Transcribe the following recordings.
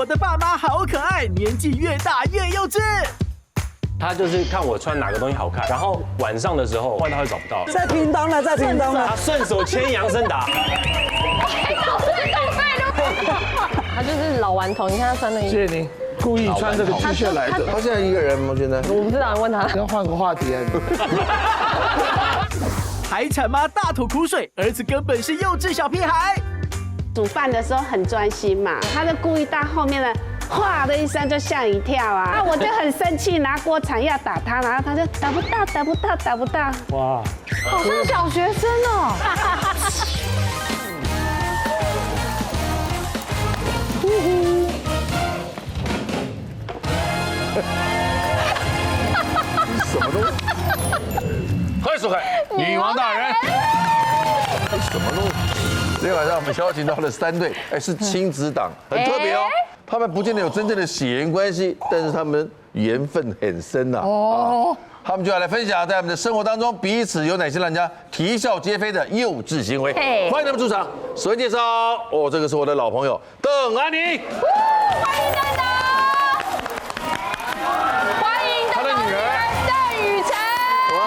我的爸妈好可爱，年纪越大越幼稚。他就是看我穿哪个东西好看，然后晚上的时候换他会找不到。在屏东了，在屏东了。他顺手牵杨森达。他就是老顽童，你看他穿的衣服。谢谢你，故意穿这个 T 恤来的。他现在一个人吗？现在？我不知道，问他。要换个话题啊！海产妈大吐苦水，儿子根本是幼稚小屁孩。煮饭的时候很专心嘛，他就故意到后面的，哗的一声就吓一跳啊！那我就很生气，拿锅铲要打他，然后他就打不到，打不到，打不到。哇，好像小学生哦。什么东西？快速快，女王大人。什么东西？今天晚上我们邀请到了3对，是亲子档，很特别哦。他们不见得有真正的血缘关系，但是他们缘分很深呐。哦。他们就要来分享在我们的生活当中彼此有哪些让人家啼笑皆非的幼稚行为。欢迎他们出场。首先介绍，这个是我的老朋友邓安妮。欢迎邓导。欢迎他的女儿邓雨辰。哇，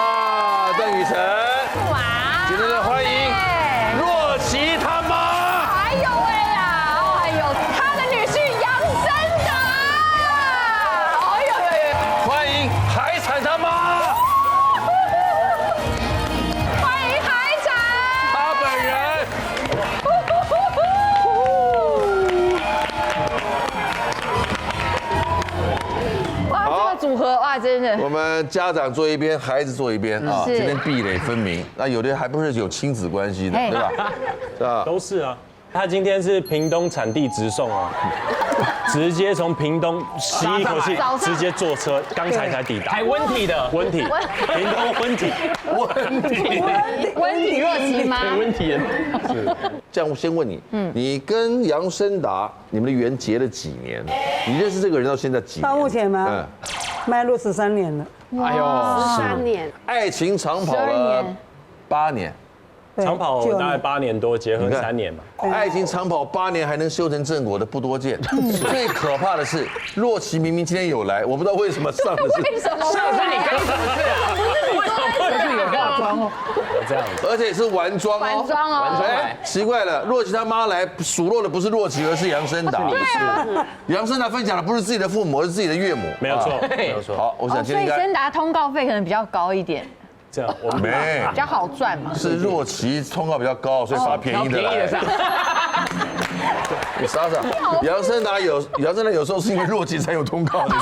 邓雨辰。哇。今天的欢迎若琪他妈。哎呦喂呀，哎呦，他的女婿杨森达。哎呦呦呦。欢迎海产他妈。欢迎海产。他本人。哇，这个组合哇，真的。我们家长坐一边，孩子坐一边啊，今天壁垒分明。那有的还不是有亲子关系的，对吧？是吧？都是啊。他今天是屏东产地直送哦，直接从屏东吸一口气，直接坐车，刚才抵达。还温体的，温体，屏东温体，温体若琪吗？温体人。是。这样我先问你，你跟杨森达你们的缘结了几年？你认识这个人到现在几年？到目前吗？迈入13年了。哎呦，13年。爱情长跑了8年。长跑大概8年多，结婚3年嘛。爱情长跑8年还能修成正果的不多见。最可怕的是，若琪明明今天有来，我不知道为什么上的是。为什么？是你刚才为什么？而且有化妆哦，这样子，而且是完妆哦。完妆哦。哎，奇怪了，若琪他妈来数落的不是若琪，而是杨森达。杨森达分享的不是自己的父母，而是自己的岳母。没有错，没有错。好，我想今天应该。所以森达通告费可能比较高一点。这样我们没比较好赚嘛。是若琪通告比较高，所以发便宜的来。你傻傻，杨森达有时候是因为若琪才有通告的。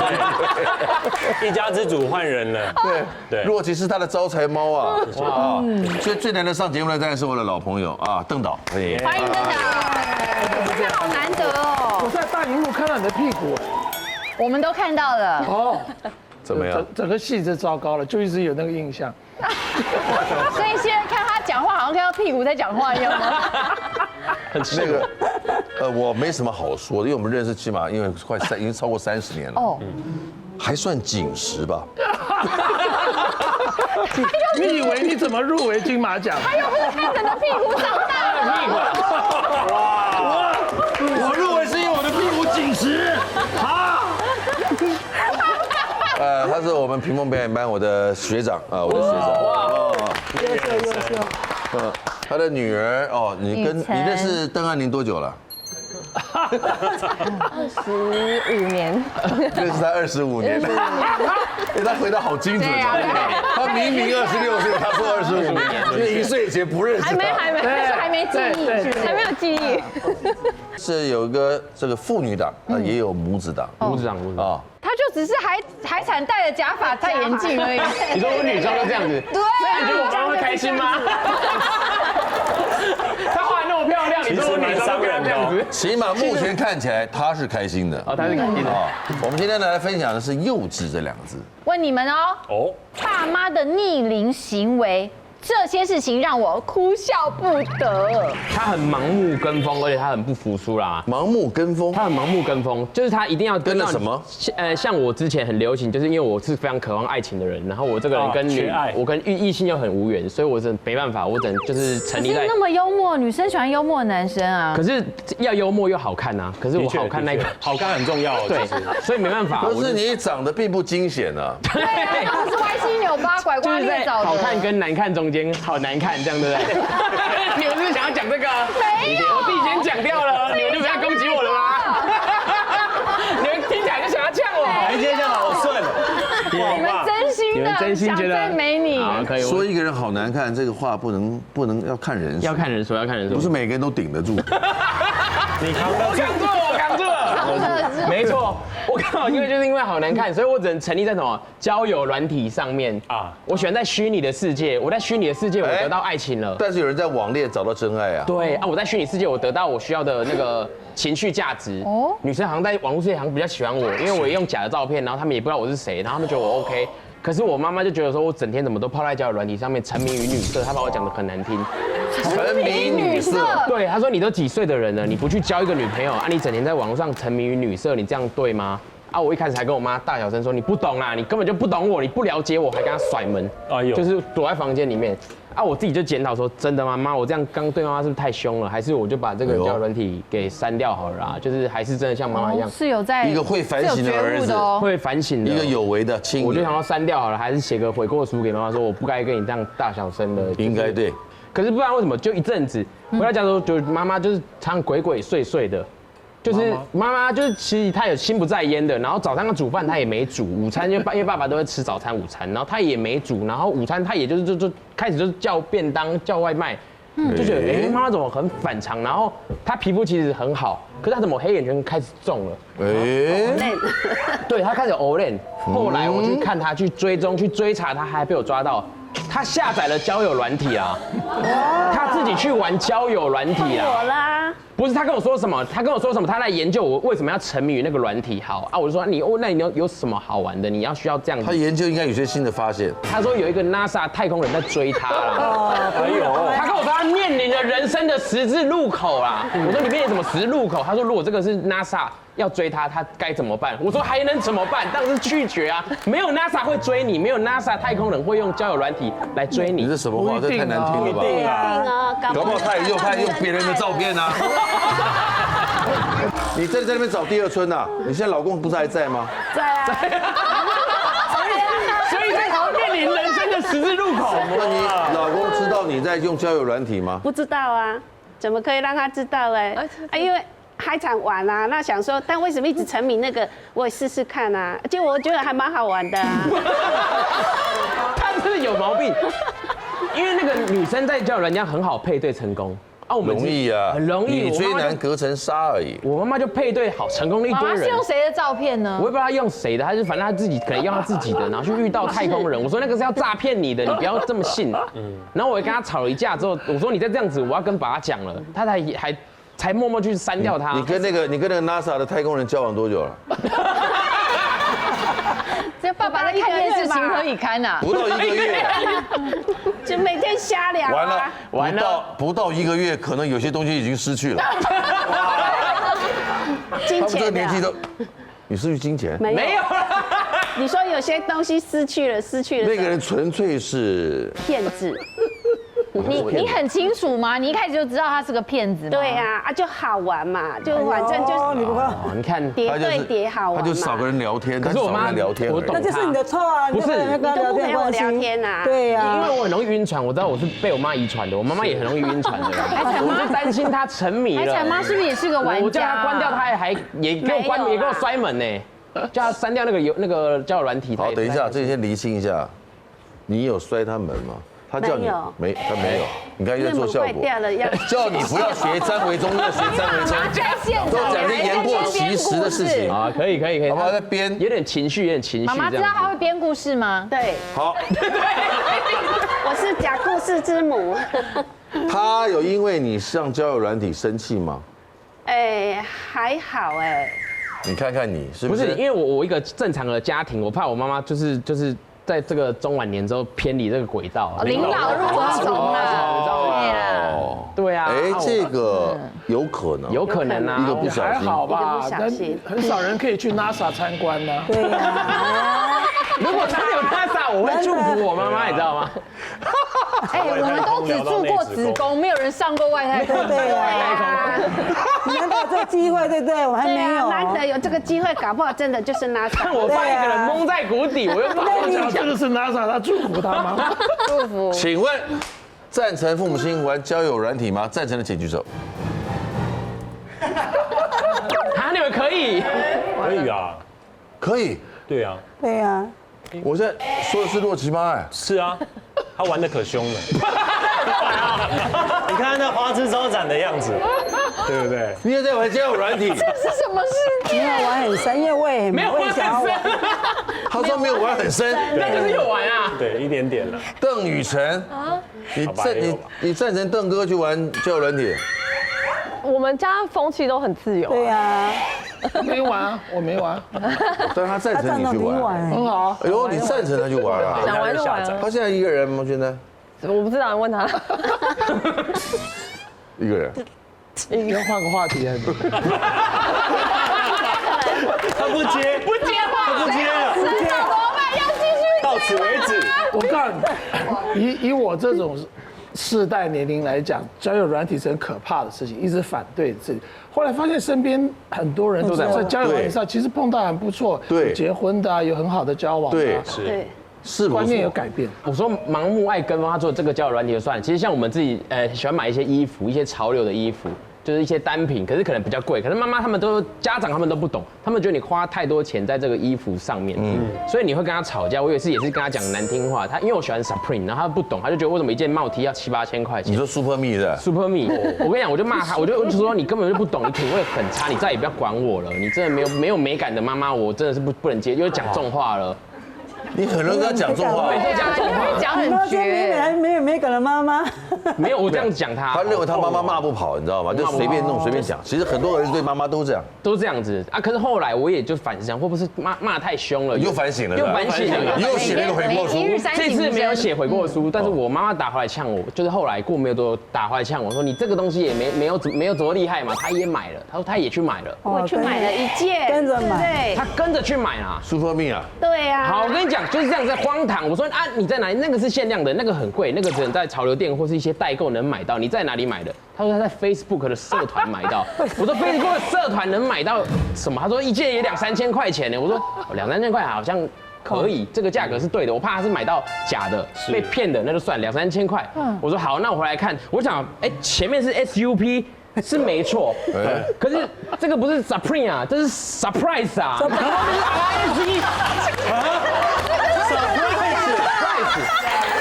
一家之主换人了。对，若琪是他的招财猫啊。啊，所以最难得上节目的当然是我的老朋友啊，邓导。欢迎邓导，这好难得哦。我在大荧幕看到你的屁股。我们都看到了。哦。怎么样？整个戏就糟糕了，就一直有那个印象。所以现在看他讲话，好像看到屁股在讲话一样吗？那个，我没什么好说的，因为我们认识起码因为已经超过30年了。哦，还算紧实吧。你以为你怎么入围金马奖？他又不是看着你的屁股长大的屁股。哇！我入围是因为我的屁股紧实。啊！他是我们屏风表演班我的学长啊，我的学长。哇！优秀。他的女儿哦，你认识邓安宁多久了25年。认识他25年。他回答好精准哦。他明明26岁，他说25年，因为1岁以前不认识他。还没记忆，还没有记忆。是有一个这个父女档，也有母子档。母子档啊。他就只是海产戴着假发、戴眼镜而已。你说我女装都这样子？对。你觉得我妈会开心吗？她画得那么漂亮，你说我女装这样子？起码目前看起来她是开心的。哦，她是开心的。我们今天来分享的是幼稚这2个字。问你们哦，爸妈的逆龄行为这些事情让我哭笑不得。他很盲目跟风，而且他很不服输啦。盲目跟风，他很盲目跟风，就是他一定要跟了什么？像我之前很流行，就是因为我是非常渴望爱情的人，然后我这个人跟我跟异性又很无缘，所以我真的没办法，我只能就是沉溺在。那么幽默，女生喜欢幽默的男生啊。可是要幽默又好看啊，可是我好看那个好看很重要，对，所以没办法。可是你长得并不惊险啊。对啊，是歪七扭八、拐瓜裂枣的。好看跟难看中间好难看，这样对不对？你们是不是想要讲这个？没有，我自己先讲掉了，你们就不要攻击我了吗？你们听起来就想要呛我。台阶下好顺，你们真心的想赞美你。可以。说一个人好难看，这个话不能要看人说，要看人说，要看人说，不是每个人都顶得住。你扛得住，我扛住了，没错，我刚好因为好难看，所以我只能沉溺在什么交友软体上面啊。我喜欢在虚拟的世界，我在虚拟的世界我得到爱情了，但是有人在网恋找到真爱啊。对啊，我在虚拟世界我得到我需要的那个情绪价值。哦，女生好像在网络世界好像比较喜欢我，因为我用假的照片，然后他们也不知道我是谁，然后他们觉得我 OK。可是我妈妈就觉得说，我整天怎么都泡在交友软体上面，沉迷于女色，她把我讲得很难听。沉迷女色，对，她说你都几岁的人了，你不去交一个女朋友啊？你整天在网络上沉迷于女色，你这样对吗？啊，我一开始还跟我妈大小声说，你不懂啦，你根本就不懂我，你不了解我，还跟她甩门，就是躲在房间里面。啊，我自己就检讨说，真的吗？妈，我这样刚对妈妈是不是太凶了？还是我就把这个交友软体给删掉好了啦？就是还是真的像妈妈一样，是有在一个会反省的儿子，会反省的，一个有为的亲。我就想要删掉好了，还是写个悔过书给妈妈说，我不该跟你这样大小声的。应该对。可是不知道为什么，就一阵子回到家之后，就妈妈就是常鬼鬼祟祟的。就是妈妈就是其实她有心不在焉的，然后早上要煮饭她也没煮，午餐因为爸爸都会吃早餐午餐，然后她也没煮，然后午餐她也就开始就是叫便当叫外卖，就觉得妈妈怎么很反常，然后她皮肤其实很好，可是她怎么黑眼圈开始重了？对，她开始欧练，后来我去看她去追踪去追查她，还被我抓到。他下载了交友软体啊，他自己去玩交友软体啊。我啦，不是他跟我说什么？他在研究我为什么要沉迷于那个软体。好啊，我就说那你有什么好玩的？你要需要这样子。他研究应该有些新的发现。他说有一个 NASA 太空人在追他啦。哎呦，他跟我说他面临着人生的十字路口啦。我说你面临什么十字路口？他说如果这个是 NASA。要追他该怎么办？我说还能怎么办？当然是拒绝啊！没有 NASA 会追你，没有 NASA 太空人会用交友软体来追你。你这什么话？这太难听了吧？对啊，搞不好他也用别人的照片啊。你在那边找第二春啊？你现在老公不是还在吗？在啊。所以在面临人生的十字路口。那你老公知道你在用交友软体吗？不知道啊，怎么可以让他知道嘞？因为。还常玩啊，那想说，但为什么一直沉迷那个？我也试试看啊，结果我觉得还蛮好玩的啊。他真的有毛病，因为那个女生在交友软件很好配对成功啊，我们容易啊，很容易，女追男隔层纱而已。我妈妈就配对好成功的一堆人。妈妈是用谁的照片呢？我也不知道她用谁的，反正她自己可能用她自己的，然后去遇到太空人。我说那个是要诈骗你的，你不要这么信。然后我跟她吵了一架之后，我说你再这样子，我要跟爸爸讲了，他才默默去删掉他。你跟那个 NASA 的太空人交往多久了？这爸爸在看电视情何以堪呐？不到1个月，就每天瞎聊。完了，不到1个月，可能有些东西已经失去了。金钱的。他们这个年纪都，你失去金钱？没有。你说有些东西失去了。那个人纯粹是骗子。你很清楚吗？你一开始就知道他是个骗子吗？对啊，就好玩嘛，就反正就是你不怕？你看叠对叠好玩嘛。他就少跟人聊天，可是我妈聊天，那就是你的错啊！不是，你都不陪我聊天呐？对呀，因为我很容易晕船，我知道我是被我妈遗传的，我妈妈也很容易晕船的。我就担心她沉迷了。海产妈是不是也是个玩家？我叫她关掉，她也给我关，也给我摔门呢，叫她删掉那个交友软体。好，等一下，这先厘清一下，你有摔她门吗？他叫你没，他没有。你看又在做效果，叫你不要学张维忠，要学张维忠，都讲些言过其实的事情啊，可以，好不好？在编，有点情绪。妈妈知道他会编故事吗？对，好，我是假故事之母。他有因为你上交友软体生气吗？还好哎。你看看你是不是？因为我一个正常的家庭，我怕我妈妈就是在这个中晚年之后偏离这个轨道，领导入丛了。对啊，哎，这个有可能，有可能啊，一个不小心，还好吧一个不小心，很少人可以去 NASA 参观呢。对呀，如果真的有 NASA，我会祝福我妈妈，你知道吗？哎，我们都只住过子宫，没有人上过外太空。对呀，难得有这个机会，对不对？我还没有，难得有这个机会，搞不好真的就是 NASA。看我把一个人蒙在鼓底，我又把我讲这个是 NASA， 他祝福他吗？祝福。请问赞成父母亲玩交友软体吗？赞成的请举手。啊，你们可以？可以啊，可以，对啊，对呀，我现在说的是洛奇妈哎，是啊，他玩的可凶了。你看那花枝招展的样子，对不对？你也在玩交友软体？这是什么世界？没有玩很深，因为我也没有玩想要玩。他说没有玩很深，那就是有玩啊。对，一点点了。邓雨辰，你赞成邓哥去玩交友软体？我们家风气都很自由。对呀，没玩啊，我没玩，但他赞成你去玩，很好啊。哎呦，你赞成他去玩啊？想玩就玩啊。他现在一个人吗？现在我不知道，你问他。一个人。要换个话题啊！他不接话，他不接了，怎么办？要继续到此为止。我告诉你，以我这种世代年龄来讲，交友软体是很可怕的事情，一直反对自己。后来发现身边很多人都在交友软体上，其实碰到很不错，对，结婚的啊，有很好的交往，对，对。是观念有改变。我说盲目爱跟风，他做这个交友软体就算了。其实像我们自己，喜欢买一些衣服，一些潮流的衣服，就是一些单品，可是可能比较贵。可是妈妈他们家长他们都不懂，他们觉得你花太多钱在这个衣服上面，所以你会跟他吵架。我有一次也是跟他讲难听话，因为我喜欢 Supreme， 然后他不懂，他就觉得为什么一件帽 T 要7、8千块钱？你说 Super Me 的 Super Me， 我跟你讲，我就骂他，我就说你根本就不懂，你品味很差，你再也不要管我了，你真的没有美感的妈妈，我真的是不能接，因为讲重话了。你很容易跟他讲重话，讲很绝，没梗的妈妈，没有我这样讲他，他认为他妈妈骂不跑，你知道吗？就随便弄随便讲。其实很多儿子对妈妈都这样，都这样子啊。可是后来我也就反思，会不会是骂太凶了？又反省了，又反省了，又写了一个悔过书。这次没有写悔过书，但是我妈妈打回来呛我，就是后来过没有多打回来呛我说，你这个东西也没有多厉害嘛，他也买了，他说他也去买了，我去买了一件，跟着买，他跟着去买啦。Super Me 啊，对呀。好，我跟你讲，就是这样子荒唐。我说啊，你在哪里？那个是限量的，那个很贵，那个只能在潮流店或是一些代购能买到。你在哪里买的？他说他在 Facebook 的社团买到。我说 Facebook 的社团能买到什么？他说一件也2、3千块钱呢。我说2、3千块好像可以，这个价格是对的。我怕他是买到假的，被骗的，那就算2、3千块。我说好，那我回来看。我想，前面是 SUP。是没错，可是这个不是 Supreme 啊，这是 Surprise 啊，然后是 RSE，Surprise，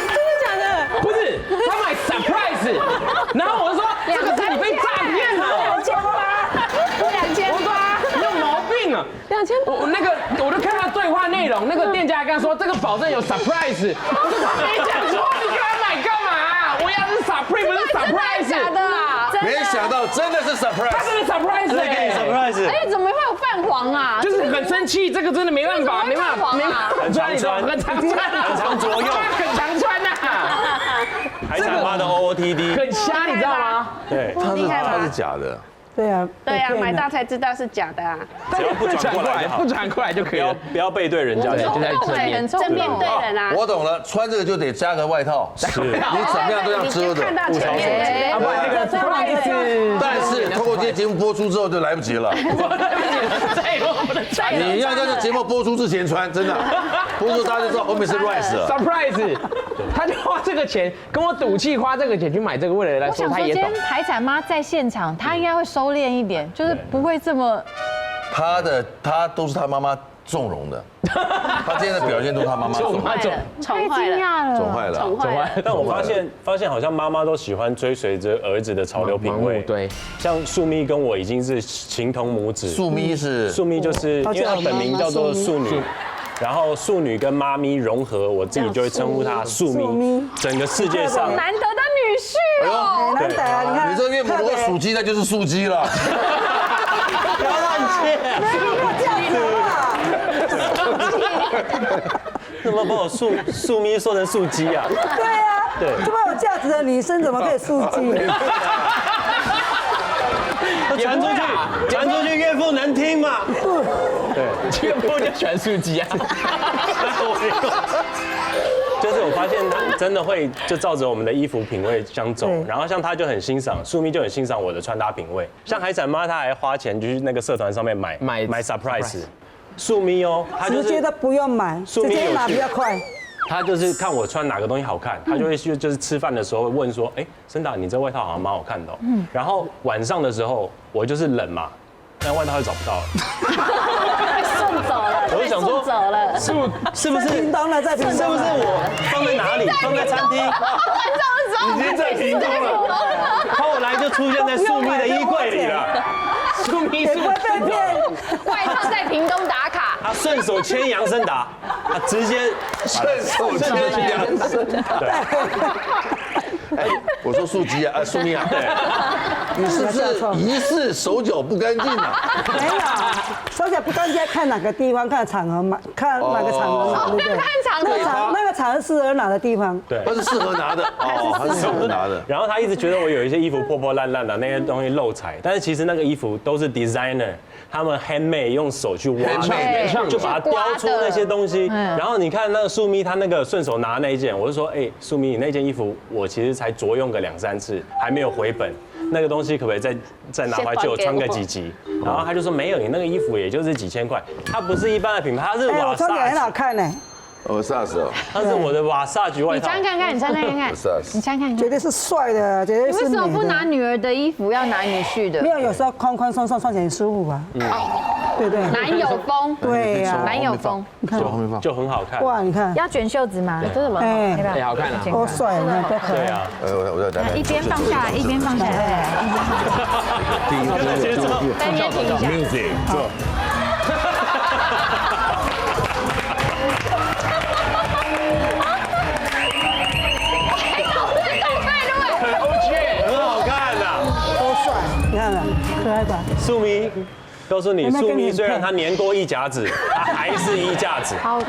真的假的？不是，他买 Surprise， 然后我就说这个是你被诈骗了，2800，2800，我说你有毛病啊！2800，我就看他对话内容，那个店家还跟他说这个保证有 Surprise， 我说他没讲错，你给他买干嘛？我要是 Supreme 不是 Surprise， 假的啊！没想到真的是 surprise， 他真的 surprise， 真的给你 surprise， 哎，怎么会有泛黄啊？就是很生气，这个真的没办法，没办法，很常穿，很常着用，很常穿呐，还想妈的 OOTD， 很瞎，你知道吗？对，他是假的。对啊，对呀，买到才知道是假的啊。只要不转过来，不转过来就可以了，不要背对人家，就在正面，正面对人啊。我懂了，穿这个就得加个外套，是，你怎么样都要遮的。看到前面，但是透过这些节目播出之后就来不及了。你要在这节目播出之前穿，真的，播出大家就知道后面是 rise 了。surprise， 他就花这个钱跟我赌气，花这个钱去买这个，为了来说他也懂。他都是他妈妈纵容的，他今天的表现都是他妈妈纵容，太惊讶了，宠坏了。但我发现好像妈妈都喜欢追随着儿子的潮流品味，对，像素咪跟我已经是情同母子。素咪就是因为她本名叫做素女。然后素女跟妈咪融合，我自己就会称呼她素咪。整个世界上难得的女婿哦，难得啊！你看，你这岳母如果属鸡，那就是素鸡了。不要乱切，没有这样子好不好？什么有把我素咪说成素鸡啊？对啊，对这么有价值的女生怎么可以素鸡？传出去，岳父能听吗？对，岳父就喜欢素鸡啊。就是我发现他真的会就照着我们的衣服品味相走，然后像他就很欣赏，素咪就很欣赏我的穿搭品味。像海闪妈，她还花钱就去那个社团上面买 surprise。素咪哦，她就是直接都不用买，直接拿比较快。他就是看我穿哪个东西好看，他就会就是吃饭的时候会问说，哎，森达，你这外套好像蛮好看的。然后晚上的时候，我就是冷嘛，那外套就找不到了，被送走了，我就想说，走了，是不是？在屏东了，在屏东了。是不是我放在哪里？放在餐厅？已经在屏东了。后来就出现在素咪的衣柜里了。素咪也不会被骗。外套在屏东打卡，他顺手牵杨森达，他直接顺手牵杨森达。对。哎，我说素鸡啊，素咪啊，对，你是不是疑似手脚不干净啊？没有，手脚不干净，看哪个地方，看场合嘛，看哪个场合拿，对不对？看场合，那个场合适合拿的地方。对，它是适合拿的哦，它是适合拿的。然后他一直觉得我有一些衣服破破烂烂的，那些东西漏财，但是其实那个衣服都是 designer， 他们 handmade 用手去挖，就把它雕出那些东西。然后你看那个素咪，他那个顺手拿那一件，我就说，哎，素咪，你那件衣服我其实才着用个2-3次，还没有回本。那个东西可不可以再拿回来，就我穿个几集？然后他就说没有，你那个衣服也就是几千块，它不是一般的品牌，它是我穿起来很好看呢。Versace 哦，它是我的瓦萨菊外套。你穿看看，你穿看看，你穿看看，绝对是帅的，绝对是美的。你为什么不拿女儿的衣服，要拿女婿的？没有，有时候宽宽松松穿起来很舒服吧？对对。男友风，对呀，男友风，就很好看。哇，你看，要卷袖子吗？真的吗？哎，好看啊，多帅，你看多可爱。对啊，我要来一边放下来，一边放下来，第一个节奏，在那边停一下。 music 做。很好看呐，多帅，你看看，可爱吧？素咪，告诉你，素咪虽然它年过1甲子，它还是衣架子。好，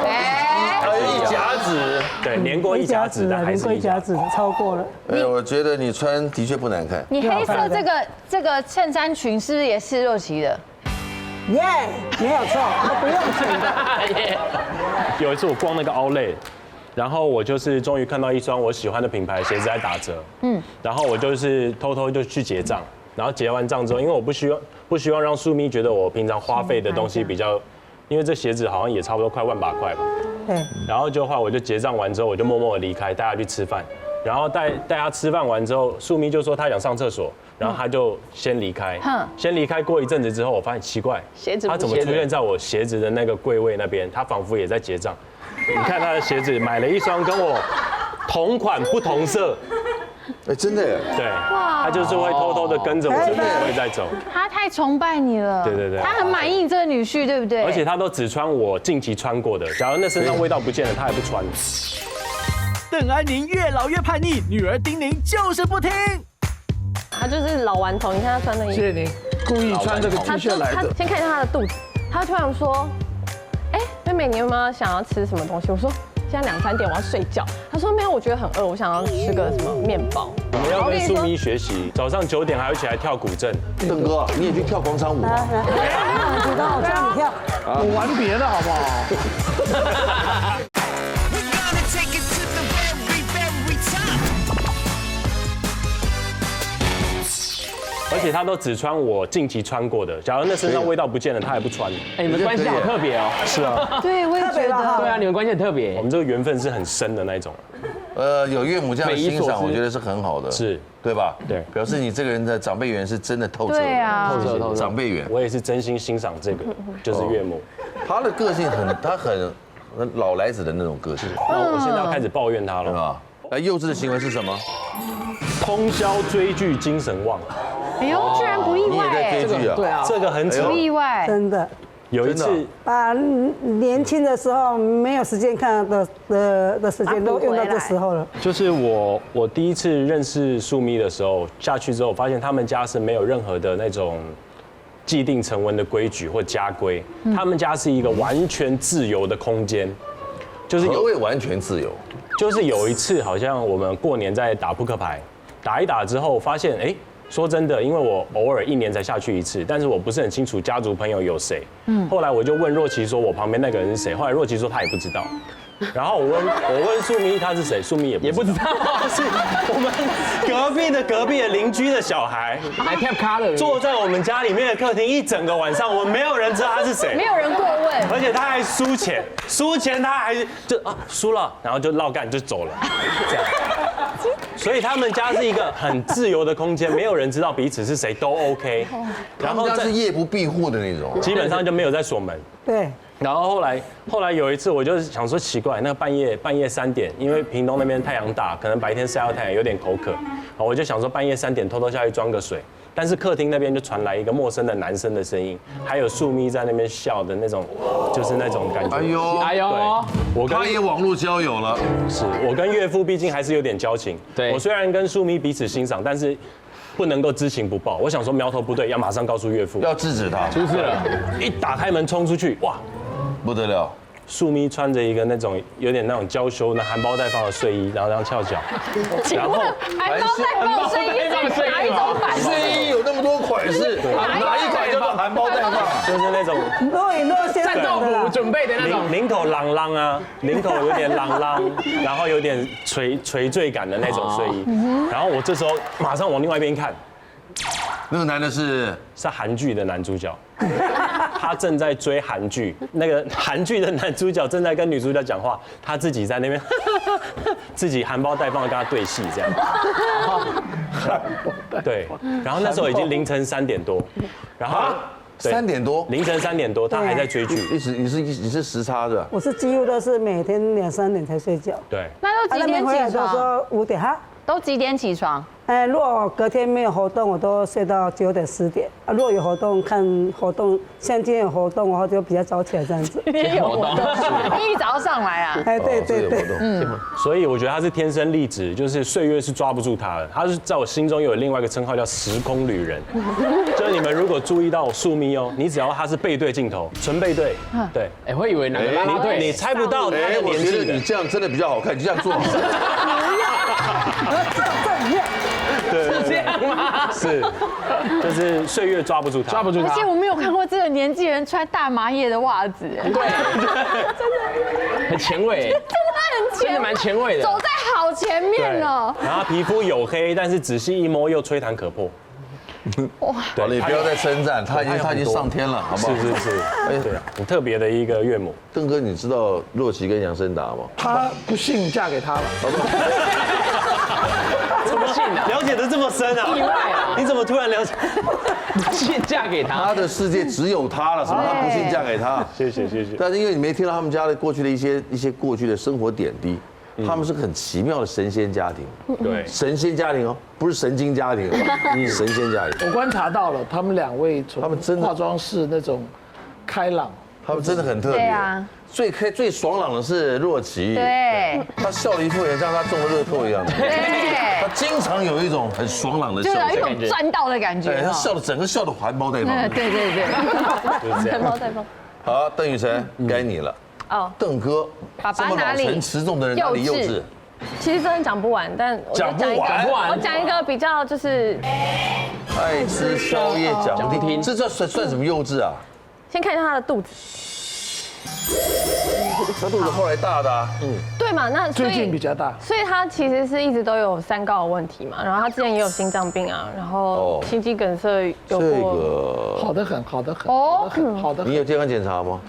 哎，衣甲子，对，年过1甲子的还是一甲子，超过了。哎，我觉得你穿的确不难看。你黑色这个衬衫裙是不是也是若琪的？耶，没有错，不用钱的。有一次我逛那个 Outlet， 然后我就是终于看到一双我喜欢的品牌鞋子在打折，然后我就是偷偷就去结账，然后结完账之后，因为我不希望让素咪觉得我平常花费的东西比较，因为这鞋子好像也差不多快1万把块吧，对，然后就后来我就结账完之后，我就默默的离开，带他去吃饭，然后带他吃饭完之后，素咪就说他想上厕所，然后他就先离开，先离开过一阵子之后，我发现奇怪，他怎么出现在我鞋子的那个柜位那边？他仿佛也在结账。你看他的鞋子，买了一双跟我同款不同色，哎，真的耶，对，他就是会偷偷的跟着我的座位在走。他太崇拜你了，对对对，他很满意你这个女婿，对不对？而且他都只穿我近期穿过的，假如那身上味道不见了，他也不穿。邓安宁越老越叛逆，女儿丁宁就是不听。他就是老顽童，你看他穿的衣服。谢谢您，故意穿这个 T 恤来的。他先看一下他的肚子，他突然说：“哎，妹妹，你有没有想要吃什么东西？”我说：“现在2-3点，我要睡觉。”他说：“没有，我觉得很饿，我想要吃个什么面包。”我们要跟素咪学习，早上9点还要起来跳古镇。邓哥，你也去跳广场舞啊？知道我教你跳，我玩别的好不好？而且他都只穿我近期穿过的，假如那身上味道不见了，他也不穿。哎，你们关系好特别哦。是啊，对，我也觉得。对啊，你们关系很特别。我们这个缘分是很深的那一种。有岳母这样的欣赏，我觉得是很好的，是对吧？对，表示你这个人的长辈缘是真的透彻。对啊，透彻。长辈缘，我也是真心欣赏这个，就是岳母。他的个性他很老来子的那种个性。那我现在要开始抱怨他了，啊，那幼稚的行为是什么？通宵追剧，精神旺。哎呦，居然不意你也外哎，在追剧啊？对啊，这个很扯不。意外。真的。有一次，把年轻的时候没有时间看的时间都用到这时候了。就是我第一次认识素咪的时候，下去之后发现他们家是没有任何的那种既定成文的规矩或家规，他们家是一个完全自由的空间。就是何谓完全自由？就是有一次好像我们过年在打扑克牌，打一打之后发现，哎，说真的，因为我偶尔1年才下去一次，但是我不是很清楚家族朋友有谁。后来我就问若琪说，我旁边那个人是谁？后来若琪说她也不知道。然后我问素咪他是谁，素咪也不知道，是我们隔壁的邻居的小孩，来跳咖的，坐在我们家里面的客厅一整个晚上，我们没有人知道他是谁，没有人过问，而且他还输钱他还就输了，然后就绕干就走了，这样。所以他们家是一个很自由的空间，没有人知道彼此是谁都 OK。然后家是夜不闭户的那种，基本上就没有在锁门。对。然后后来有一次，我就想说奇怪，那个半夜3点，因为屏东那边太阳大，可能白天晒到太阳有点口渴，我就想说半夜3点偷偷下去装个水。但是客厅那边就传来一个陌生的男生的声音，还有素咪在那边笑的那种，就是那种感觉。哎呦，他也网络交友了。是我跟岳父毕竟还是有点交情。对，我虽然跟素咪彼此欣赏，但是不能够知情不报。我想说苗头不对，要马上告诉岳父，要制止他。出事了，一打开门冲出去，哇！不得了，素咪穿着一个那种有点那种娇羞的含苞待放的睡衣，然后这样翘脚，然后含苞待放睡衣是哪一种版式？睡衣有那么多款式，哪一款叫做含苞待放？就是那种战斗服准备的那种，领口朗朗啊，领口有点朗朗，然后有点垂坠感的那种睡衣。然后我这时候马上往另外一边看，那个男的是韩剧的男主角，他正在追韩剧，那个韩剧的男主角正在跟女主角讲话，他自己在那边自己含苞待放的跟他对戏这样。对，然后那时候已经凌晨3点多，然后3点多，凌晨3点多，他还在追剧。你是时差的？我是几乎都是每天2、3点才睡觉。对，那都几点起床？说5点哈。都几点起床？如果隔天没有活动，我都睡到9点10点。如果有活动，看活动，像今天有活动，我就比较早起来这样子。有活动，一早上来啊？对。所以我觉得他是天生丽质，就是岁月是抓不住他的。他是在我心中有另外一个称号叫时空旅人。就是你们如果注意到素咪哦，你只要他是背对镜头，纯背对，对，哎，会以为哪个对，你猜不到他的我年纪。觉得你这样真的比较好看，你这样做好。是这样吗？是，就是岁月抓不住他，而且我没有看过这个年纪人穿大麻叶的袜子，对，真的很前卫，真的蛮前卫的，走在好前面哦。然后皮肤黝黑，但是仔细一摸又吹弹可破。哇！好了，你不要再称赞他，他已经上天了，好不好？是，哎，对啊，很特别的一个岳母。邓哥，你知道若琪跟杨森达吗？他不幸嫁给他了。怎么信啊？了解的这么深啊？意外啊！你怎么突然了解？不幸嫁给他，他的世界只有他了，什么他不幸嫁给他？谢谢。但是因为你没听到他们家的过去的一些过去的生活点滴。他们是个很奇妙的神仙家庭，对，神仙家庭哦，不是神经家庭，神仙家庭。我观察到了，他们2位他们真的化妆室那种开朗，他们真的很特别。对啊，最爽朗的是若琪，对，他笑的一副很像他中了乐透一样的，对，他经常有一种很爽朗的笑，就有一种赚到的感觉。他笑的整个笑的含苞待放。对，含苞待放。好，邓雨辰，该你了。哦，邓哥，爸爸哪里这么老成持重的人哪里幼稚？其实真的讲不完，但我讲不完。我讲一个比较就是爱吃宵夜讲不听，这算什么幼稚啊？先看一下他的肚子，他肚子后来大的啊，对嘛？那最近比较大，所以他其实是一直都有三高的问题嘛，然后他之前也有心脏病啊，然后心肌梗塞有过。这个好的很，好的很。你有健康检查吗？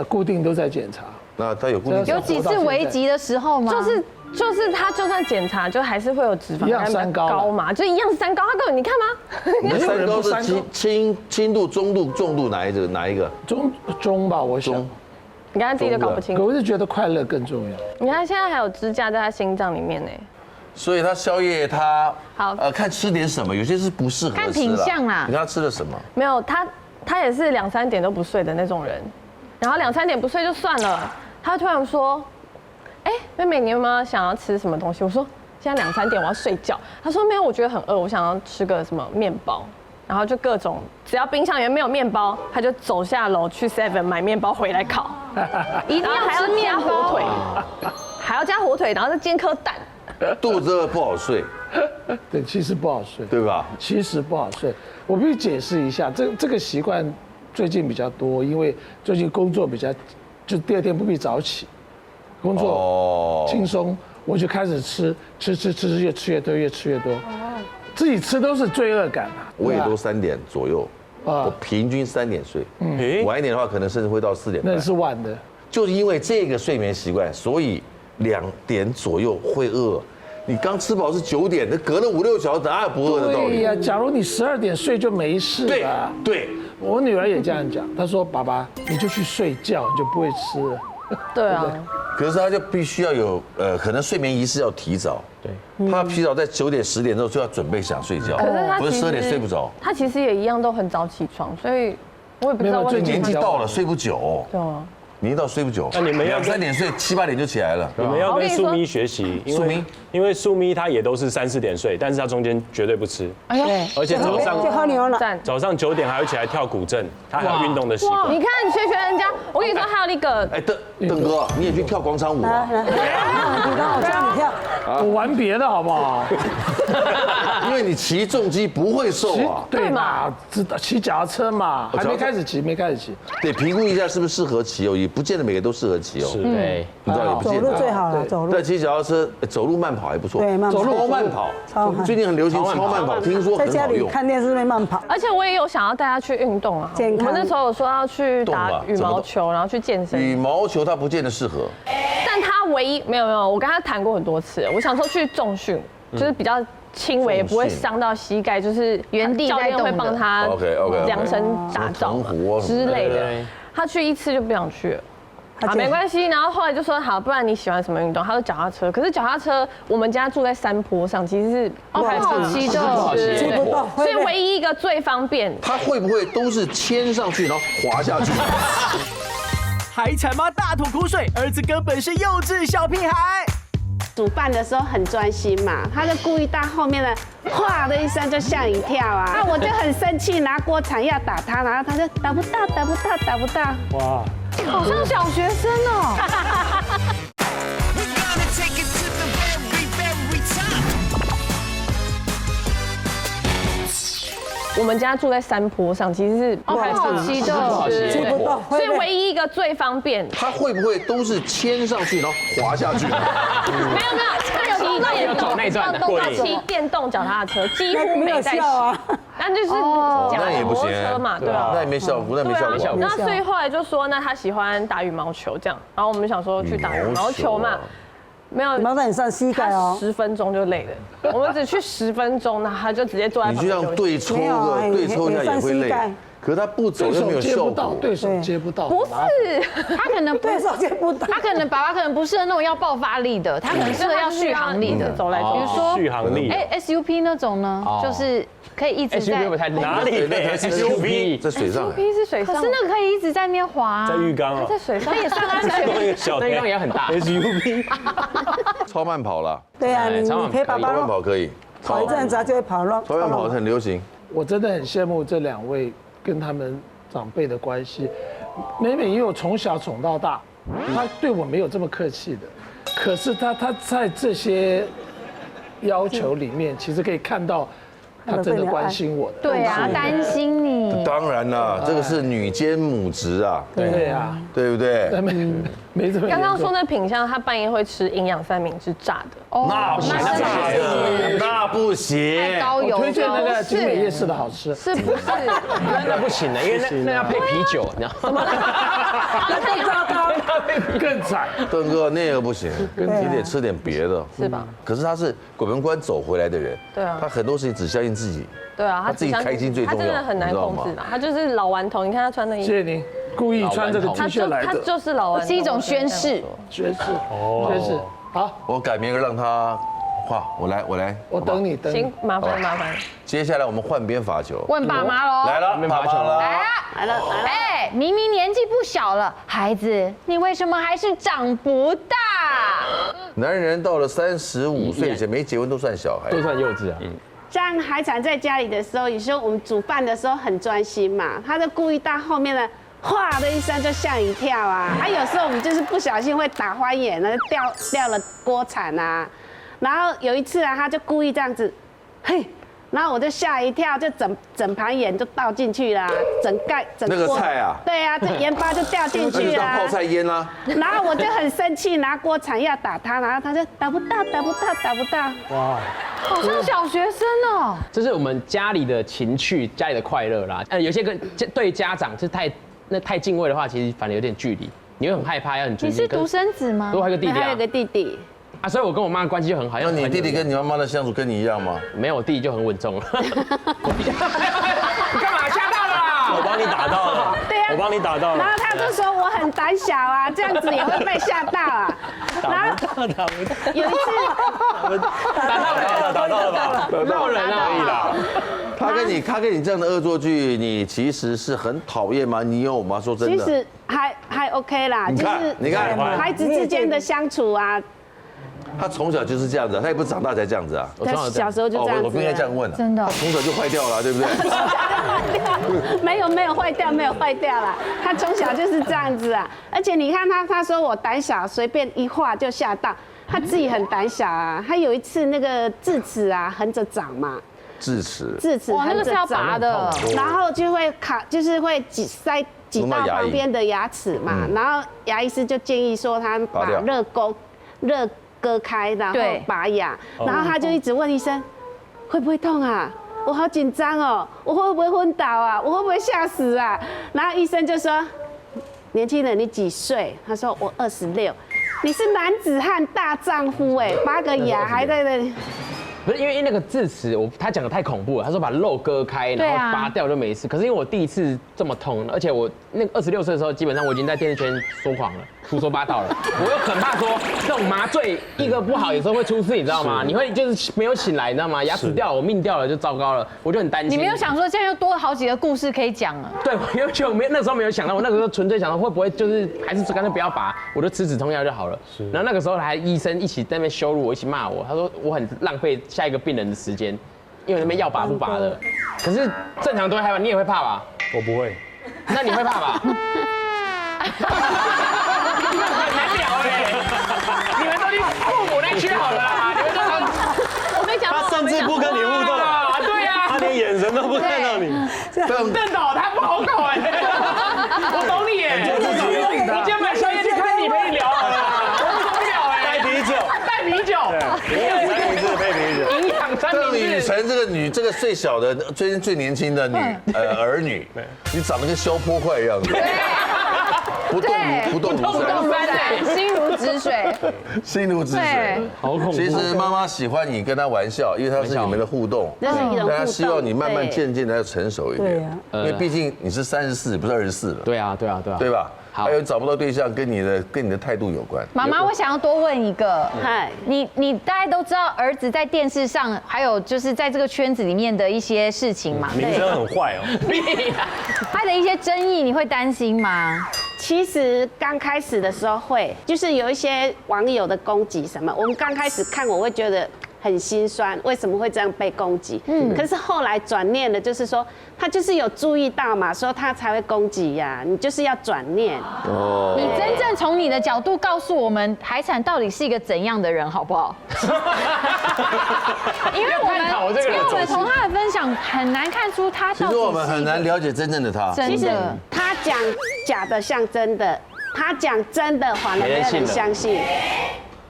固定都在检查。那他有固定有几次危急的时候吗？就是他就算检查，就还是会有脂肪肝高嘛，就一样是三高。他根本你看吗？你的三高是轻度、中度、重度哪一个？中吧，我想。你刚才自己都搞不清楚。我是觉得快乐更重要。你看现在还有支架在他心脏里面呢。所以他宵夜他好看吃点什么，有些是不适合吃的。看品相啦。你看他吃了什么？没有，他也是2、3点都不睡的那种人，然后2、3点不睡就算了，他突然说。哎，妹妹，你有没有想要吃什么东西？我说现在2、3点我要睡觉。他说没有，我觉得很饿，我想要吃个什么面包。然后就各种只要冰箱里面没有面包，他就走下楼去 7 买面包回来烤，一定要吃面火包腿，还要加火腿，然后再煎颗蛋。肚子饿不好睡，对，其实不好睡，对吧？其实不好睡。我必须解释一下，这个习惯最近比较多，因为最近工作比较，就第二天不必早起，工作轻松，我就开始吃，越吃越多，越吃越多。自己吃都是罪恶感啊。我也都3点左右，我平均3点睡，晚一点的话可能甚至会到4点半。那是晚的。就是因为这个睡眠习惯，所以2点左右会饿。你刚吃饱是9点，那隔了5、6小时，哪有不饿的道理？对呀，假如你12点睡就没事了。对，我女儿也这样讲，她说：“爸爸，你就去睡觉，你就不会吃了。”对啊。可是他就必须要有可能睡眠仪式要提早。对，他提早在9点、10点之后就要准备想睡觉。可是他不是12点睡不着。他其实也一样都很早起床，所以我也不知道为什么。年纪到了睡不久。对啊。年纪到睡不久。那你们要2、3点睡，7、8点就起来了。你们要跟素咪学习，因为素咪她也都是3、4点睡，但是她中间绝对不吃。哎呀，而且早上就喝牛奶，早上9点还会起来跳古镇，她还有运动的习惯。你看学人家，我跟你说还有那个，哎，邓哥，你也去跳广场舞啊？你让我教你跳。我玩别的好不好？因为你骑重机不会瘦啊。对嘛，知道骑脚踏车嘛，还没开始骑。得评估一下是不是适合骑哦，也不见得每个都适合骑哦。是，对，你知道也不见得。走路最好了，走路。但骑脚踏车，走路慢跑还不错。对，慢跑。超慢跑，最近很流行超慢跑，听说在家里很好用。看电视会慢跑。而且我也有想要带他去运动啊。健康。我们那时候有说要去打羽毛球，然后去健身。羽毛球他不见得适合。但他唯一没有，我跟他谈过很多次，我想说去重训，就是比较轻微，也不会伤到膝盖，就是原地教练会帮他量身打造之类的。他去1次就不想去了。好，没关系。然后后来就说好，不然你喜欢什么运动？他说脚踏车。可是脚踏车，我们家住在山坡上，其实是不好骑的，骑不动。所以唯一一个最方便。他会不会都是牵上去然后滑下去？海产妈大吐苦水，儿子根本是幼稚小屁孩。煮饭的时候很专心嘛，他就故意到后面的哗的一声就吓一跳啊，那我就很生气，拿锅铲要打他，然后他就打不到。哇，好像小学生哦。我们家住在山坡上，其实是不好骑的，骑不动。所以唯一一个最方便。他会不会都是牵上去然后滑下去？没有，他有骑电动脚踏车，几乎没在骑。但就是那也不行车嘛，对啊，那也没效果，那没效果。那所以后来就说，那他喜欢打羽毛球这样，然后我们想说去打羽毛球嘛。没有，毛在你上膝盖哦，10分钟就累了。我们只去10分钟，那他就直接坐在旁边。你就这样对抽一下也会累。可是他不走又没有效果，对手接不到。不是，他可能对手接不到，他可能爸爸可能不适合那种要爆发力的，他可能适合要续航力的，走来走。比如说续航力。SUP 那种呢，就是可以一直在 SUP 会太累，哪里？SUP 在水上。 SUP 是水上，可是那个可以一直在那边滑，在浴缸啊，在水上也算安全。那浴缸也很大。SUP 超慢跑啦。对啊，你陪爸爸超慢跑可以，跑一阵子就会跑了。超慢跑很流行。我真的很羡慕这2位跟他们长辈的关系。美美因为我从小宠到大，她对我没有这么客气的，可是她在这些要求里面，其实可以看到她真的关心我的。对啊，担心你。当然啦，这个是女兼母职啊。对啊，对不对？没这么。刚刚说那品相，他半夜会吃营养3明治炸的。那不行，那不行。高油。我推荐那个景美夜市的好吃。是不是？那不行的，因为那要配啤酒，你知道吗？更惨。邓哥那个不行，你得吃点别的，是吧？可是他是鬼门关走回来的人，对啊，他很多事情只相信自己。对啊，他自己开心最重要，他真的很难控制嘛。他就是老顽童，你看他穿的衣服。谢谢您，故意穿这个 T 恤来的。他就是老顽童，是一种宣誓。宣誓。好，我改名让他画，我来。我等你。行，麻烦。接下来我们换边罚球。问爸妈喽。来了，爸妈了。来了。哎，明明年纪不小了，孩子，你为什么还是长不大？男人到了35岁以前没结婚都算小孩，都算幼稚啊。像海产在家里的时候，有时候我们煮饭的时候很专心嘛，他就故意到后面呢，哗的一声就吓一跳啊！有时候我们就是不小心会打翻眼了，掉了锅铲啊。然后有一次啊，他就故意这样子，嘿。然后我就吓一跳，就整盘盐就倒进去啦，整那个菜啊，对啊，这盐巴就掉进去啦，当泡菜腌啦。然后我就很生气，拿锅铲要打他，然后他就打不到。哇，好像小学生哦。这是我们家里的情趣，家里的快乐啦。有些跟对家长是太敬畏的话，其实反而有点距离，你会很害怕，要很尊敬。你是独生子吗？我还有个弟弟啊，还有个弟弟。啊，所以我跟我妈的关系就很好。那你弟弟跟你妈妈的相处跟你一样吗？没有，我弟弟就很稳重了。你干嘛吓到了啦？我帮你打到了。对啊，我帮你打到了。然后他就说我很胆小啊，这样子也会被吓到啊。打不到。有一次打到了吧？闹人啊！可以啦。他跟你这样的恶作剧，你其实是很讨厌吗？你有吗？说真的。其实还 OK 啦，就是你看孩子之间的相处啊。他从小就是这样子，他也不是长大才这样子啊。他小时候就这样子。我不应该这样问啊。真的。他从小就坏掉了，对不对？没有坏掉啦。他从小就是这样子啊。而且你看他说我胆小，随便一画就吓到。他自己很胆小啊。他有一次那个智齿啊横着长嘛。智齿哇，那个是要拔的。然后就会就是会挤到旁边的牙齿嘛。然后牙医师就建议说他把热割开，然后拔牙，然后他就一直问医生，会不会痛啊？我好紧张哦，我会不会昏倒啊？我会不会吓死啊？然后医生就说，年轻人你几岁？他说我26，你是男子汉大丈夫哎，拔个牙还在那里。不是因为那个智齿，他讲的太恐怖了。他说把肉割开，然后拔掉就没事。可是因为我第一次这么痛，而且我那个26岁的时候，基本上我已经在电视圈说谎了，胡说八道了。我又很怕说这种麻醉一个不好，有时候会出事，你知道吗？你会就是没有醒来，你知道吗？牙齿掉了，我命掉了就糟糕了，我就很担心。你没有想说现在又多了好几个故事可以讲了？对，因为就那时候没有想到，我那个时候纯粹想到会不会就是还是干脆不要拔，我就吃止痛药就好了。然后那个时候还医生一起在那边羞辱我，一起骂我，他说我很浪费下一个病人的时间，因为那边要拔不拔的。可是正常都会害怕，你也会怕吧？我不会。那你会怕吧？很难聊哎，你们都去父母那区好了啦，你们都我没讲，他甚至不跟你互动，对呀，他连眼神都不看到你。邓导他不好搞哎，我懂你哎，我今天买宵夜去看你陪你聊好了，我受不了哎，带啤酒，营养3明治配啤酒，营养3明治。雨辰这个最小的最年轻的儿女，你长得跟消波块一样子。不动如山，心如止水，心如止水，好恐怖。其实妈妈喜欢你跟她玩笑，因为她是你们的互动，这是一种互动。她希望你慢慢渐渐的要成熟一点，因为毕竟你是34，不是24了。对啊，对吧？还有找不到对象，跟你的态度有关。妈妈，我想要多问一个，嗨，你大家都知道儿子在电视上，还有就是在这个圈子里面的一些事情嘛，名声很坏哦。他的一些争议，你会担心吗？其实刚开始的时候会，就是有一些网友的攻击什么，我们刚开始看我会觉得很心酸，为什么会这样被攻击？可是后来转念了，就是说他就是有注意到嘛，所以他才会攻击呀。你就是要转念。哦，你真正从你的角度告诉我们，海产到底是一个怎样的人，好不好？因为我们从他的分享很难看出他到底。其实我们很难了解真正的他。其实他讲假的像真的，他讲真的反而没有人相信。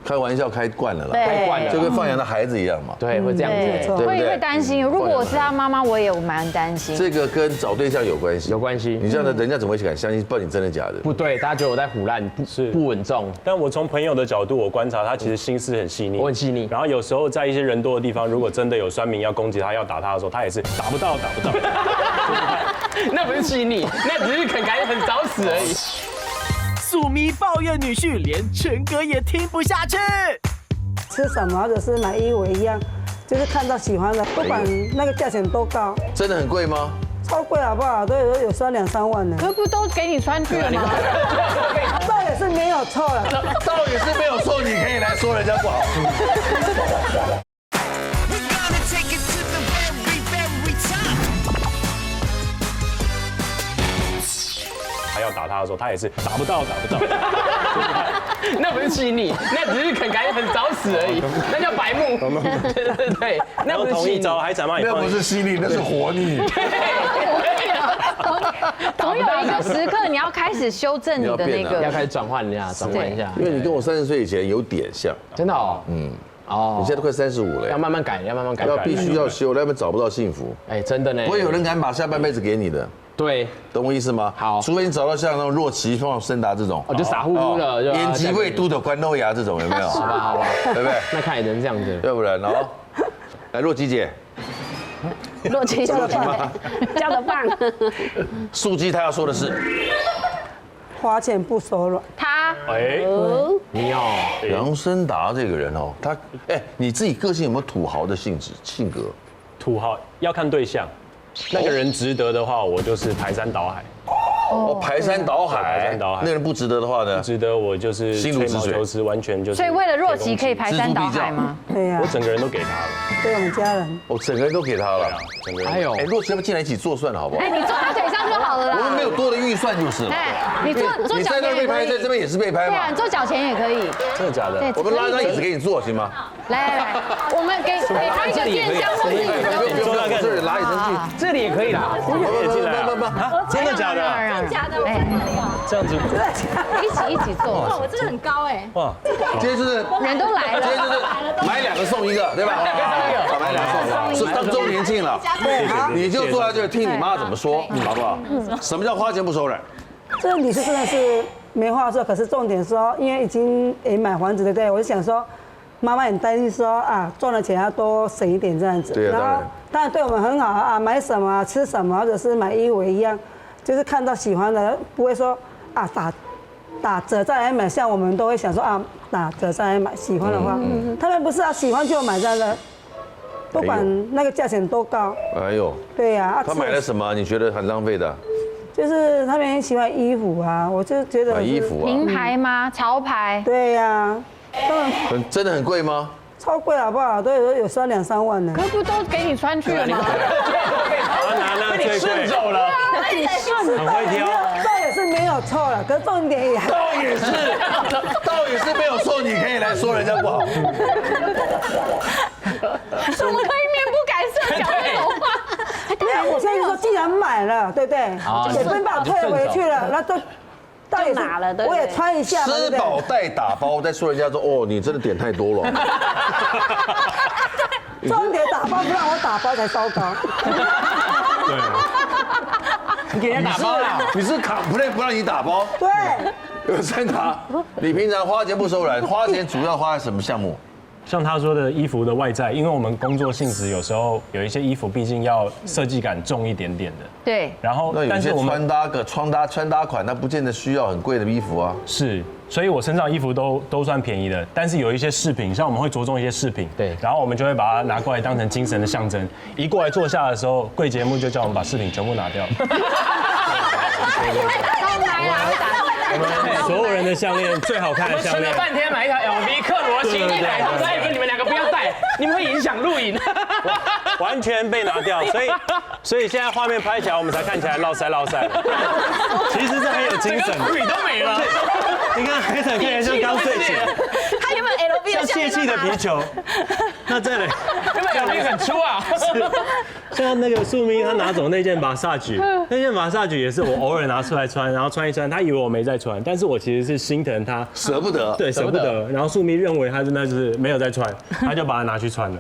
开玩笑开惯了啦，开惯了，就跟放羊的孩子一样嘛。对，会这样子，对不对？会担心。如果我是他妈妈，我也蛮担心。这个跟找对象有关系，有关系。你这样的人家怎么会敢相信？不知道你真的假的？不对，大家觉得我在唬烂，不稳重。但我从朋友的角度，我观察他其实心思很细腻，我很细腻。然后有时候在一些人多的地方，如果真的有酸民要攻击他、要打他的时候，他也是打不到。那不是细腻，那只是感觉很找死而已。宿迷抱怨女婿，连陈哥也听不下去。吃什么或者是买衣服一样，就是看到喜欢的，不管那个价钱多高，真的很贵吗？超贵好不好？都有2、3万呢。可不都给你穿去了吗？倒也是没有错了，倒也是没有错，你可以来说人家不好。要打他的时候，他也是打不到。那不是细腻，那只是感觉很早死而已，那叫白目。对，那不是细腻。海产妈也那不是犀利，那是活腻。总有一个时刻，你要开始修正你的那个，要开始转换一下。因为你跟我30岁以前有点像，真的哦。哦，你现在都快35了，要慢慢改，要必须要修，要不然找不到幸福。哎，真的呢，不会有人敢把下半辈子给你的。对，懂我意思吗？好，除非你找到像那种若琪、森达这种，就傻乎乎的，眼疾未嘟的关豆芽这种，有没有？好吧，对不对？那看也能这样子，要不然哦，来若琪姐，若琪叫的棒，素鸡他要说的是，花钱不手软。你要杨森达这个人哦，他你自己个性有没有土豪的性格？土豪要看对象，那个人值得的话，我就是排山倒海。排山倒海，那人不值得的话呢？值得我就是吹毛求疵，完全就是。所以为了若琪可以排山倒海吗？对呀，我整个人都给他了。对我们家人，我整个人都给他了。整个人。还有，若琪要不要进来一起做算了，好不好？你坐他腿上就好了啦。我们没有多的预算就是了。你坐脚前你在那被拍，在这边也是被拍嘛。对啊，坐脚前也可以。真的假的？我们拉张椅子给你坐行吗？来，我们给他一个电箱的椅子。不用，这里拉椅子去，这里也可以啦。真的假的？假的。这样子，一起做。哇，我这个很高哎。哇，今天就是人都来了，今天就是买2个送1个，对吧？买2个送1个，是周年庆了。对，你就坐在这听你妈怎么说，好不好？什么叫花钱不手软？这个女士真的是没话说，可是重点说，因为已经买房子，对不对？我就想说，妈妈很担心说啊，赚了钱要多省一点这样子。对啊，当然对我们很好啊，买什么吃什么，或者是买衣服一样，就是看到喜欢的，不会说啊打折再来买，像我们都会想说啊打折再来买，喜欢的话，他们不是啊，喜欢就买这样的，不管那个价钱多高。哎呦，对呀，他买了什么？你觉得很浪费的？就是他们很喜欢衣服啊，我就觉得买衣服啊，名牌吗？潮牌？对呀，真的很贵吗？超贵好不好？都有时候2、3万呢。可不都给你穿去了吗？被你顺走了，被你顺很会挑。倒也是没有错了，可是重点也倒也是没有错，你可以来说人家不好。怎么可以面不改色讲这种话？我现在就说，既然买了，对不对？也不把我退回去了，那都到底拿了，对，我也穿一下。吃饱带打包，再说人家说哦，你真的点太多了。重点打包不让我打包才糟糕。对，你给人家打包了，你是卡不累不让你打包？对。有三卡，你平常花钱不手软，花钱主要花在什么项目？像他说的衣服的外在，因为我们工作性质有时候有一些衣服，毕竟要设计感重一点点的。对。然后，但是我们穿搭款，那不见得需要很贵的衣服啊。是，所以我身上衣服都算便宜的，但是有一些饰品，像我们会着重一些饰品，对。然后我们就会把它拿过来当成精神的象征。一过来坐下的时候，贵节目就叫我们把饰品全部拿掉。所有人的项链最好看的项链，撑了半天买一条 LV 克罗西，一百多块，你们2个不要戴，你们会影响录影。完全被拿掉，所以现在画面拍起来，我们才看起来落腮。其实这很有精神，腿都没了。你看海产看起来像刚睡醒，他原本 LV 像泄气的皮球。那这里，因为 LV 很粗啊。像那个素咪他拿走那件马萨菊，那件马萨菊也是我偶尔拿出来穿，然后穿一穿，他以为我没在穿，但是我其实是心疼他，舍不得，对，舍不得。然后素咪认为他真的是没有在穿，他就把它拿去穿了。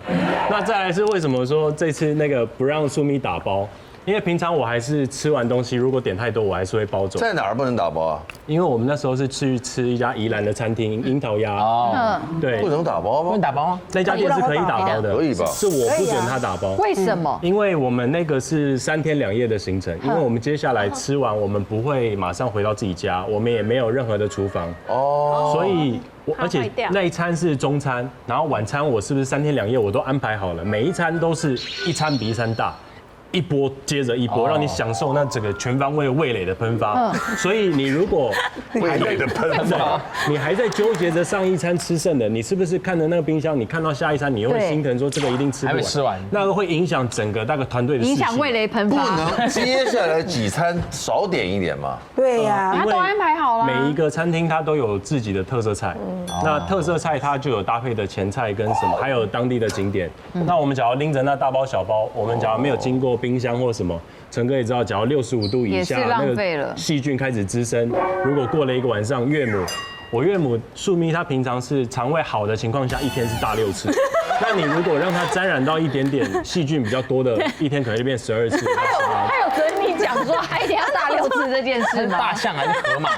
那再来是为什么说这次那个不让素咪打包？因为平常我还是吃完东西，如果点太多，我还是会包走。在哪儿不能打包啊？因为我们那时候是去吃一家宜兰的餐厅，樱桃鸭。哦，对，不能打包吗？不能打包吗？那家店是可以打包的，可以吧？是我不准他打包。为什么？因为我们那个是3天2夜的行程，因为我们接下来吃完，我们不会马上回到自己家，我们也没有任何的厨房。哦，所以而且那一餐是中餐，然后晚餐我是不是3天2夜我都安排好了，每一餐都是一餐比一餐大。一波接着一波，让你享受那整个全方位味蕾的喷发。所以你如果味蕾的喷发，你还在纠结着上一餐吃剩的，你是不是看着那个冰箱，你看到下一餐，你又会心疼说这个一定吃不完，吃完，那个会影响整个那个团队的影响味蕾喷发，不能接下来几餐少点一点嘛？对呀，他都安排好了。每一个餐厅它都有自己的特色菜，那特色菜它就有搭配的前菜跟什么，还有当地的景点。那我们假如拎着那大包小包，我们假如没有经过冰箱或什么，陈哥也知道，假如65度以下，那个细菌开始滋生，如果过了一个晚上，我岳母素咪，她平常是肠胃好的情况下，一天是大6次。那你如果让她沾染到一点点细菌比较多的，一天可能就变12次。他有跟你讲说还一定要大6次这件事吗？大象还是河马？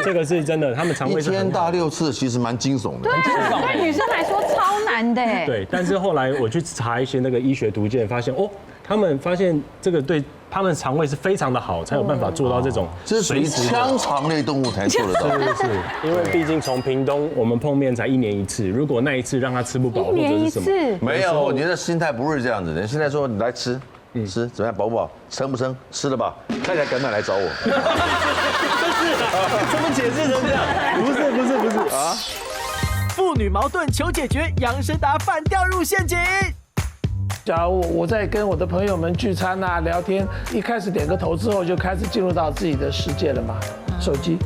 这个是真的，他们肠胃一天大6次，其实蛮惊悚的。对女生来说超难的。对，但是后来我去查一些那个医学图鉴，发现他们发现这个对他们肠胃是非常的好，才有办法做到这种。这是属于腔肠类动物才做得到。是，因为毕竟从屏东我们碰面才1年1次，如果那一次让他吃不饱或者是什么，没有，我觉得心态不是这样子的。现在说你来吃。吃怎么样？饱不饱？撑不撑？吃了吧？看起来敢来找我。怎么解释成这样？不是啊！父女矛盾求解决，杨生达反掉入陷阱。假如我在跟我的朋友们聚餐啊、聊天，一开始点个头之后，就开始进入到自己的世界了嘛。手机，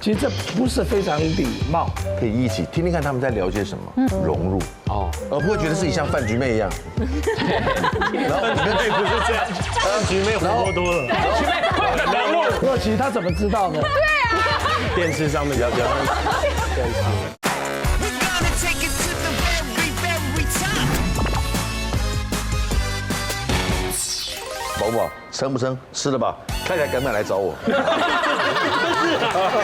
其实这不是非常礼貌。可以一起听听看他们在聊些什么，融入而不会觉得自己像饭局妹一样。然后饭局妹不是这样，饭局妹活泼多了。饭局妹很冷落。若琪他怎么知道呢？对啊，电视上面比较电视。饱不饱？撑不撑？吃了吧？看起来敢来找我。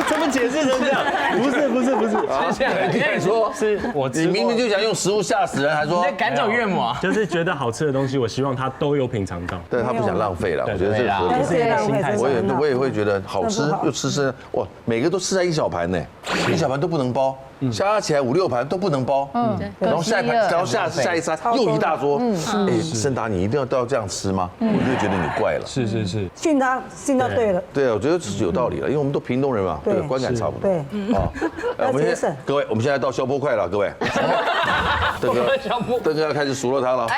怎么解释成这样？不是啊！你敢说？是我你明明就想用食物吓死人，还说你在赶走岳母啊？就是觉得好吃的东西，我希望他都有品尝到。但他不想浪费了，我觉得这个合理。心态我也会觉得好吃又吃哇，每个都吃在一小盘呢，一小盘都不能包，加起来5、6盘都不能包。然后下一餐又一大桌。哎，森达，你一定要都要这样吃吗？我就觉得你怪了。是。训他对了。对啊，我觉得是有道理了，因为我们都屏东人嘛，对，观感差不多。对，啊，各位，我们现在到消波快了，各位。邓哥要开始数落他了。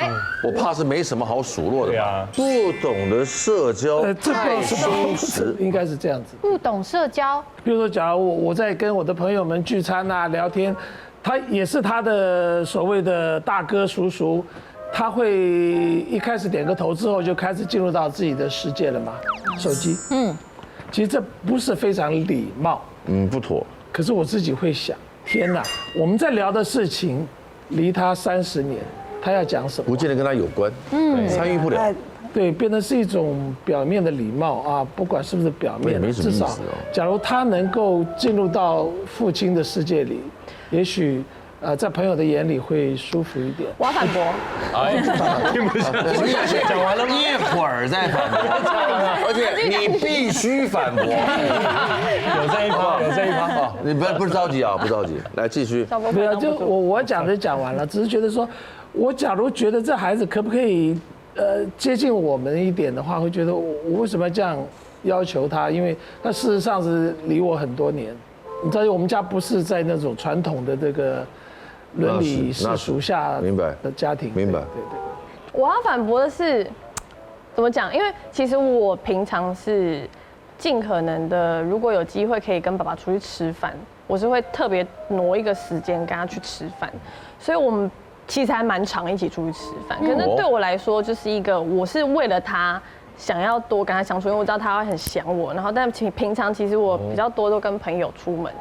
我怕是没什么好数落的吧？不懂得社交，太羞耻，应该是这样子。不懂社交，比如说，假如我在跟我的朋友们聚餐啊、聊天，他也是他的所谓的大哥叔叔。他会一开始点个头之后，就开始进入到自己的世界了嘛？手机，其实这不是非常礼貌，不妥。可是我自己会想，天哪，我们在聊的事情，离他30年，他要讲什么？不见得跟他有关，参与不了。对，变成是一种表面的礼貌啊，不管是不是表面，至少，假如他能够进入到父亲的世界里，也许。在朋友的眼里会舒服一点。我要反驳。听不下去。讲完了一会儿再反驳，而且你必须反驳。有这一趴。你不是着急啊，不着急，来继续。没有，就我讲的讲完了，只是觉得说，我假如觉得这孩子可不可以接近我们一点的话，会觉得我为什么要这样要求他？因为他事实上是离我很多年。你知道，我们家不是在那种传统的这个。伦理世俗下的家庭，明白。对。我要反驳的是，怎么讲？因为其实我平常是尽可能的，如果有机会可以跟爸爸出去吃饭，我是会特别挪一个时间跟他去吃饭。所以我们其实还蛮常一起出去吃饭。可是对我来说，就是一个我是为了他想要多跟他相处，因为我知道他会很想我。然后，但平常其实我比较多都跟朋友出门。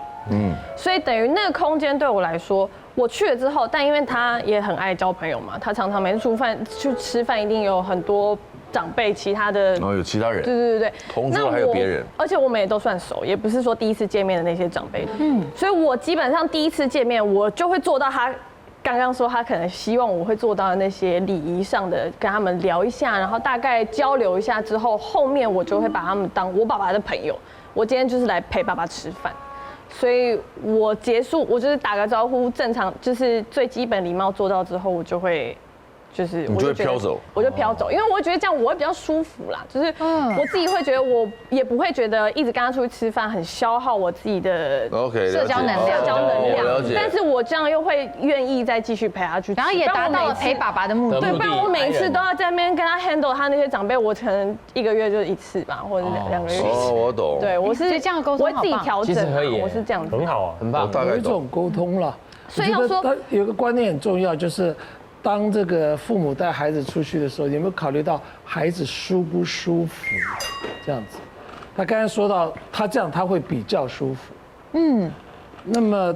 所以等于那个空间对我来说，我去了之后，但因为他也很爱交朋友嘛，他常常每次去吃饭，一定有很多长辈，其他的有其他人，对，同桌还有别人，而且我们也都算熟，也不是说第一次见面的那些长辈，所以我基本上第一次见面，我就会做到他刚刚说他可能希望我会做到的那些礼仪上的，跟他们聊一下，然后大概交流一下之后，后面我就会把他们当我爸爸的朋友，我今天就是来陪爸爸吃饭。所以我结束，我就是打个招呼，正常就是最基本礼貌做到之后，我就会就是你就会飘走，我就飘走，因为我觉得这样我会比较舒服啦，就是我自己会觉得我也不会觉得一直跟他出去吃饭很消耗我自己的社交能量，但是我这样又会愿意再继续陪他去吃，然后也达到了陪爸爸的目的。对，不然我每次都要在那边跟他 handle 他那些长辈，我可能1个月就1次吧，或者2个月1次。哦，我懂。对，我是这样沟通，我会自己调整，我是这样子，很好啊，很棒，有一种沟通了。所以要说，有个观念很重要，就是当这个父母带孩子出去的时候，有没有考虑到孩子舒不舒服？这样子，他刚才说到他这样他会比较舒服，那么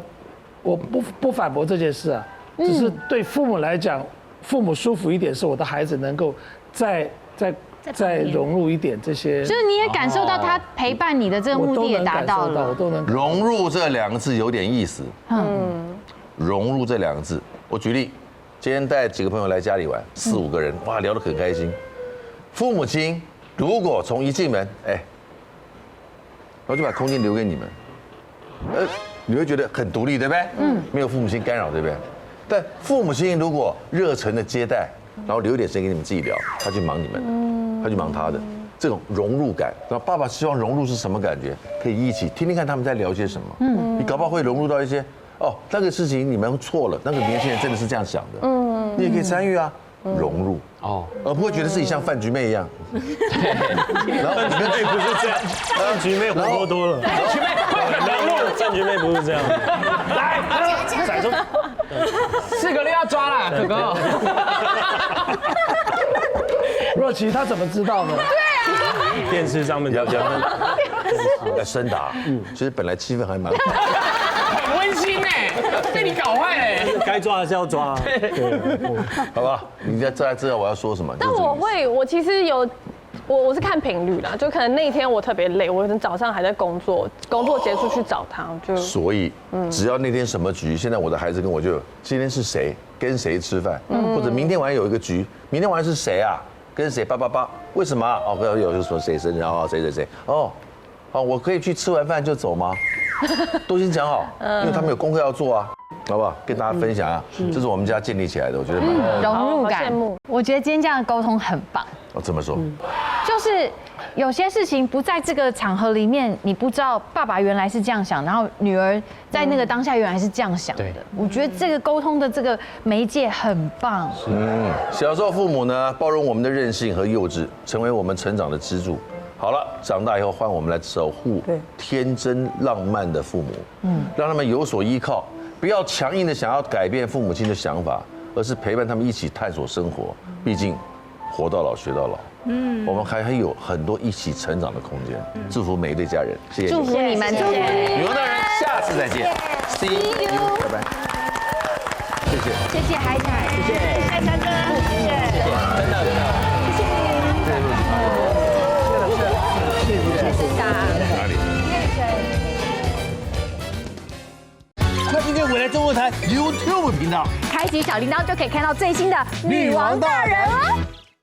我不反驳这件事啊，只是对父母来讲，父母舒服一点是我的孩子能够再融入一点这些，就是你也感受到他陪伴你的这个目的也达到了，我都能融入这2个字有点意思，融入这2个字，我举例，今天带几个朋友来家里玩，4、5个人，哇，聊得很开心。父母亲如果从一进门，然后就把空间留给你们，你会觉得很独立，对不对？没有父母亲干扰，对不对？但父母亲如果热忱的接待，然后留一点时间给你们自己聊，他去忙你们，他去忙他的，这种融入感。然后爸爸希望融入是什么感觉？可以一起听听看他们在聊些什么。你搞不好会融入到一些那个事情你们错了，那个年轻人真的是这样想的。你也可以参与啊，融入而不会觉得自己像饭局妹一样。然后饭局妹不是这样，饭局妹活泼多了。饭局妹不是这样。来，宰出4个6要抓了，哥哥。若琪他怎么知道呢？电视上面讲深打，其实本来气氛还蛮好。很温馨哎，被你搞坏哎，该抓还是要抓，好吧？你再知道我要说什么。但我其实我是看频率啦，就可能那一天我特别累，我可能早上还在工作结束去找他，所以只要那天什么局，现在我的孩子跟我就今天是谁跟谁吃饭，或者明天晚上有一个局，明天晚上是谁啊？跟谁888？为什么啊？有说谁生日啊？谁我可以去吃完饭就走吗？都先讲好，因为他们有功课要做啊，好不好？跟大家分享啊，这是我们家建立起来的，我觉得蛮融入感。我觉得今天这样的沟通很棒。怎么说？就是有些事情不在这个场合里面，你不知道爸爸原来是这样想，然后女儿在那个当下原来是这样想的。我觉得这个沟通的这个媒介很棒。小时候父母呢包容我们的任性和幼稚，成为我们成长的支柱。好了，长大以后换我们来守护天真浪漫的父母，让他们有所依靠，不要强硬的想要改变父母亲的想法，而是陪伴他们一起探索生活。毕竟活到老学到老，我们还有很多一起成长的空间。祝福每一对家人，谢谢祝福你们，祝福你女王大人，下次再见 ，See you， 拜拜，谢谢，谢谢海凯，谢谢海强哥，谢谢，真的，谢谢哪里？快订阅未来中文台 YouTube 频道，开启小铃铛就可以看到最新的女王大人哦。